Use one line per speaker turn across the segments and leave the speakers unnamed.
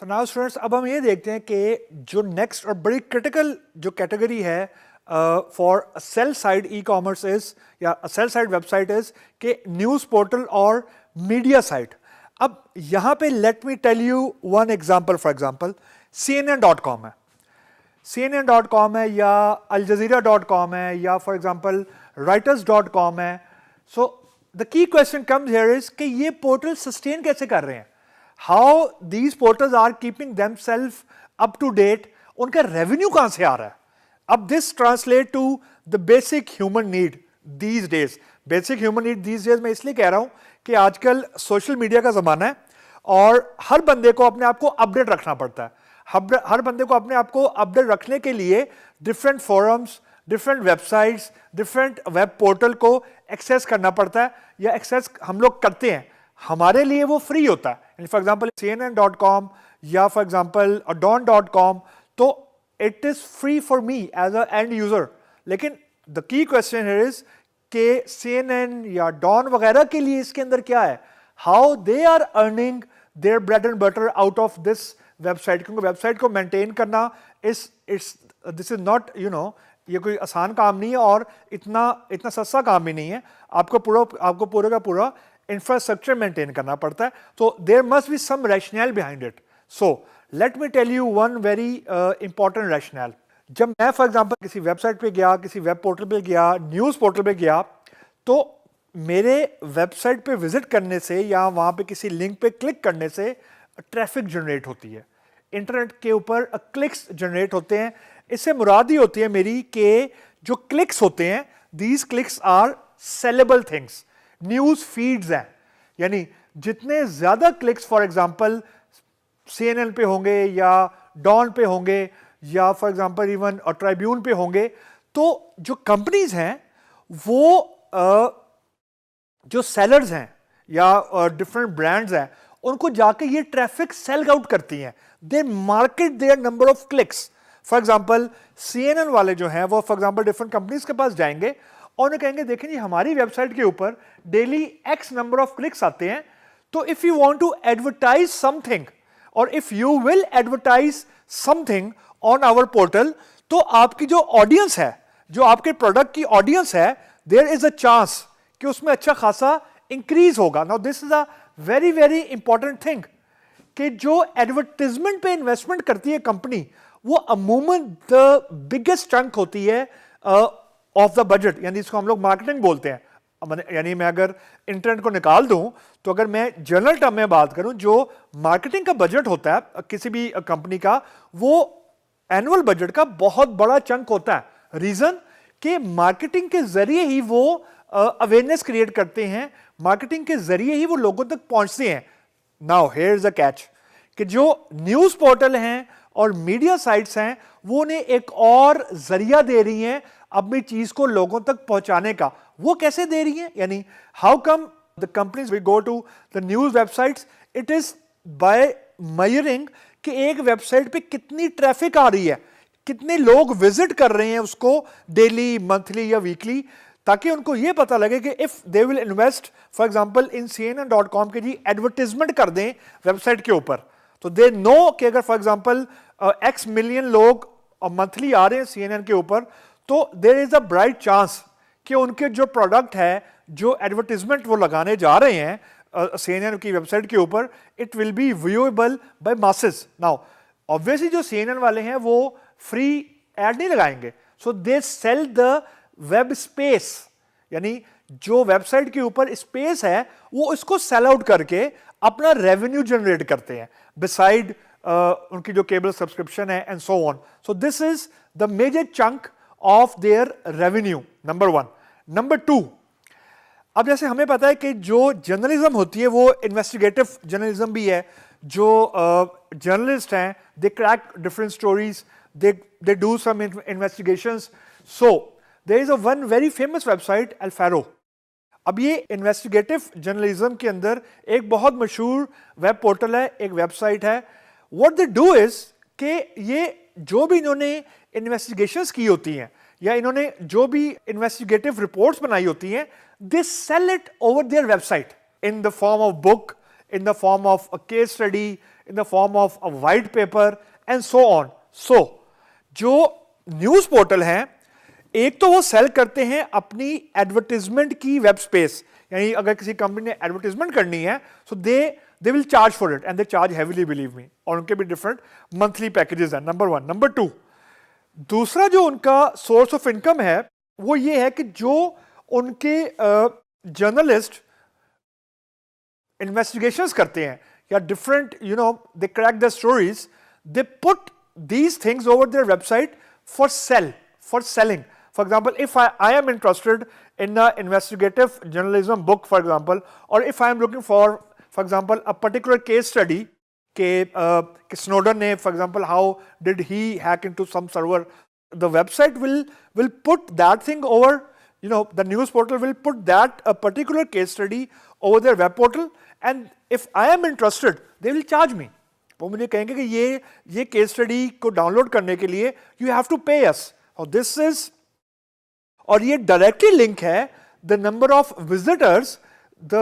तो now students अब हम ये देखते हैं कि जो नेक्स्ट और बड़ी क्रिटिकल जो कैटेगरी है for sale side e commerce is या सेल साइड वेबसाइट इज कि न्यूज़ पोर्टल और मीडिया साइट। अब यहाँ पे let me tell you one example. For example CNN.com है, CNN.com है या aljazeera.com है या फॉर एग्जांपल writers.com है। So the key question comes here is कि ये पोर्टल सस्टेन कैसे कर रहे हैं, how these portals are keeping themself up to date, उनका रेवेन्यू कहां से आ रहा है। अब this translate to the basic human need these days. Basic human need these days मैं इसलिए कह रहा हूं कि आजकल सोशल मीडिया का जमाना है और हर बंदे को अपने आप को अपडेट रखना पड़ता है। हर बंदे को अपने आप को अपडेट रखने के लिए different forums, different websites, different web portal को एक्सेस करना पड़ता है या एक्सेस हम लोग करते हैं। हमारे लिए वो फ्री होता है। फॉर एग्जांपल CNN.com या फॉर एग्जांपल Dawn.com, तो it is free for me as a end user. लेकिन the key question here is कि CNN या Dawn वगैरह के लिए इसके अंदर क्या है, how they are earning their bread and butter out of this website. क्योंकि वेबसाइट को मेंटेन करना दिस इज नॉट ये कोई आसान काम नहीं है और इतना सस्ता काम भी नहीं है। आपको पूरा का पूरा इंफ्रास्ट्रक्चर मेंटेन करना पड़ता है। तो there must be some rational behind it. So let me tell you one very important rational. जब मैं फॉर एग्जांपल किसी वेबसाइट पे गया, किसी वेब पोर्टल पे गया, न्यूज़ पोर्टल पे गया, तो मेरे वेबसाइट पे विजिट करने से या वहाँ पे किसी लिंक पे क्लिक करने से ट्रैफिक जनरेट होती है, इंटरनेट के ऊपर क्लिक्स जनरेट होते हैं। इससे मुराद ही होती है मेरी कि जो क्लिक्स होते हैं, these clicks are saleable things. News feeds हैं, यानी जितने ज़्यादा क्लिक्स फॉर एग्जांपल CNN पे होंगे या डॉन पे होंगे या फॉर एग्जांपल इवन ट्राइब्यून पे होंगे, तो जो कंपनीज हैं वो जो सेलर्स हैं या डिफरेंट ब्रांड्स हैं, उनको जाके ये ट्रैफिक सेल आउट करती हैं। They market their number of clicks. For example CNN वाले जो हैं वो फॉर एग्जांपल डिफरेंट कंपनीज के पास जाएंगे और उन्हें कहेंगे देखें जी हमारी वेबसाइट के ऊपर daily X number of clicks आते हैं, तो if you want to advertise something और if you will advertise something on our portal, तो आपकी जो ऑडियंस है, जो आपके प्रोडक्ट की ऑडियंस है, देयर इज अ चांस कि उसमें अच्छा खासा इंक्रीज होगा। Now this is a very very important thing कि जो एडवर्टाइजमेंट पे इन्वेस्टमेंट करती है कंपनी, वो अमूमन द बिगेस्ट चंक होती है ऑफ द बजट, यानी इसको हम लोग मार्केटिंग बोलते हैं। यानी मैं अगर इंटरनेट को निकाल दूं, तो अगर मैं जनरल टर्म में बात करूं, जो मार्केटिंग का बजट होता है किसी भी कंपनी का, वो एनुअल बजट का बहुत बड़ा चंक होता है। रीजन कि मार्केटिंग के जरिए ही वो अवेयरनेस क्रिएट करते हैं, मार्केटिंग के जरिए ही वो लोगों तक पहुंचते हैं। Now here is a catch कि जो न्यूज़ पोर्टल हैं और मीडिया साइट्स हैं, वो उन्हें एक और जरिया दे रही हैं अपनी चीज को लोगों तक पहुंचाने का। वो कैसे दे रही हैं, यानी how come the companies we go to the news websites, it is by measuring कि एक वेबसाइट पे कितनी ट्रैफिक आ रही है, कितने लोग विजिट कर रहे हैं उसको डेली, मंथली या वीकली, ताकि उनको ये पता लगे कि if they will invest for example in CNN.com के जी एडवर्टाइजमेंट कर दें वेबसाइट के ऊपर, तो दे नो कि अगर फॉर एग्जांपल X मिलियन लोग मंथली आ रहे हैं CNN के ऊपर, तो there is a bright chance कि उनके जो प्रोडक्ट है, जो एडवर्टाइजमेंट वो लगाने जा रहे हैं CNN की वेबसाइट के ऊपर, it will be viewable by masses. Now obviously जो CNN वाले हैं वो फ्री एड नहीं लगाएंगे, so they sell the web space, यानी जो वेबसाइट के ऊपर स्पेस है वो इसको सेल आउट करके अपना रेवेन्यू जनरेट करते हैं, बिसाइड उनकी जो केबल सब्सक्रिप्शन है and so on. So this is the major chunk of their revenue, number one. Number two, अब जैसे हमें पता है कि जो जर्नलिज्म होती है वो इन्वेस्टिगेटिव जर्नलिज्म भी है। जो जर्नलिस्ट हैं, they crack different stories, they do some investigations. So there is a one very famous website Alfaro. अब ये इन्वेस्टिगेटिव जर्नलिज्म के अंदर एक बहुत मशहूर वेब पोर्टल है, एक वेबसाइट है। व्हाट दे डू इज कि ये जो भी इन्होंने इन्वेस्टिगेशंस की होती हैं या इन्होंने जो भी इन्वेस्टिगेटिव रिपोर्ट्स बनाई होती हैं, they sell it over their website in the form of book, in the form of a case study, in the form of a white paper and so on. So जो news portal हैं, एक तो वो cell करते हैं अपनी advertisement की web space, यानी अगर किसी कंपनी ने एडवर्टीजमेंट करनी है so they will charge for it and they charge heavily, believe me, और उनके भी डिफरेंट मंथली पैकेजेस हैं, नंबर 1. नंबर 2, दूसरा जो उनका सोर्स ऑफ इनकम है वो ये है कि जो उनके जर्नलिस्ट इन्वेस्टिगेशंस करते हैं या different they crack the stories, they put these things over their website for selling. For example, if I am interested in an investigative journalism book, for example, or if I am looking for example, a particular case study, कि Snowden ने, for example, how did he hack into some server, the website will put that thing over, the news portal will put that a particular case study over their web portal, and if I am interested, they will charge me. वो मुझे कहेंगे कि ये case study को download करने के लिए you have to पे अस, और दिस इज, और ये डायरेक्टली लिंक है the number of visitors the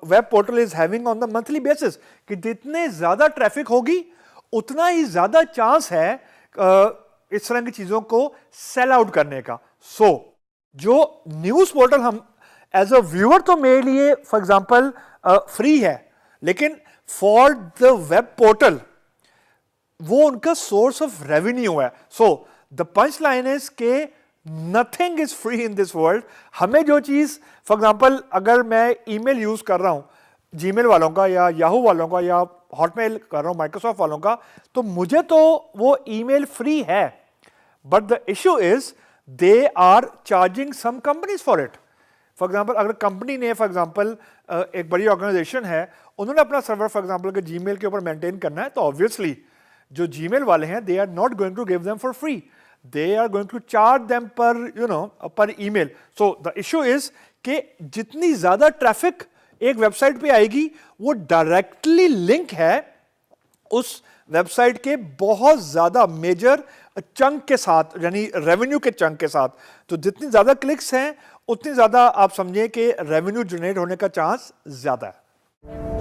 web portal is having on the monthly basis, कि जितने ज्यादा ट्रैफिक होगी उतना ही ज्यादा चांस है इस तरह की चीजों को सेल आउट करने का. सो जो न्यूज पोर्टल हम एज अ व्यूअर तो मेरे लिए फॉर एग्जांपल फ्री है, लेकिन फॉर द वेब पोर्टल वो उनका सोर्स ऑफ रेवेन्यू है. So the punch line is के nothing is free in this world. हमें जो चीज, फॉर एग्जांपल अगर मैं ईमेल यूज कर रहा हूं जीमेल वालों का या याहू वालों का या हॉटमेल कर रहा हूं माइक्रोसॉफ्ट वालों का, तो मुझे तो वो ईमेल फ्री है, but the issue is they are charging some companies for it. For example अगर कंपनी ने, फॉर एग्जाम्पल एक बड़ी ऑर्गेनाइजेशन है, उन्होंने अपना सर्वर फॉर एग्जाम्पल अगर जीमेल के ऊपर मेंटेन करना है, तो ऑब्वियसली जो जीमेल वाले हैं they are not going to give them for free, they are going to charge them पर email. So the issue is कि जितनी ज्यादा ट्रैफिक एक वेबसाइट पे आएगी वो डायरेक्टली लिंक है उस वेबसाइट के बहुत ज्यादा मेजर चंक के साथ, यानी रेवेन्यू के चंक के साथ. तो जितनी ज्यादा क्लिक्स हैं उतनी ज्यादा आप समझिए कि रेवेन्यू जनरेट होने का चांस ज्यादा है.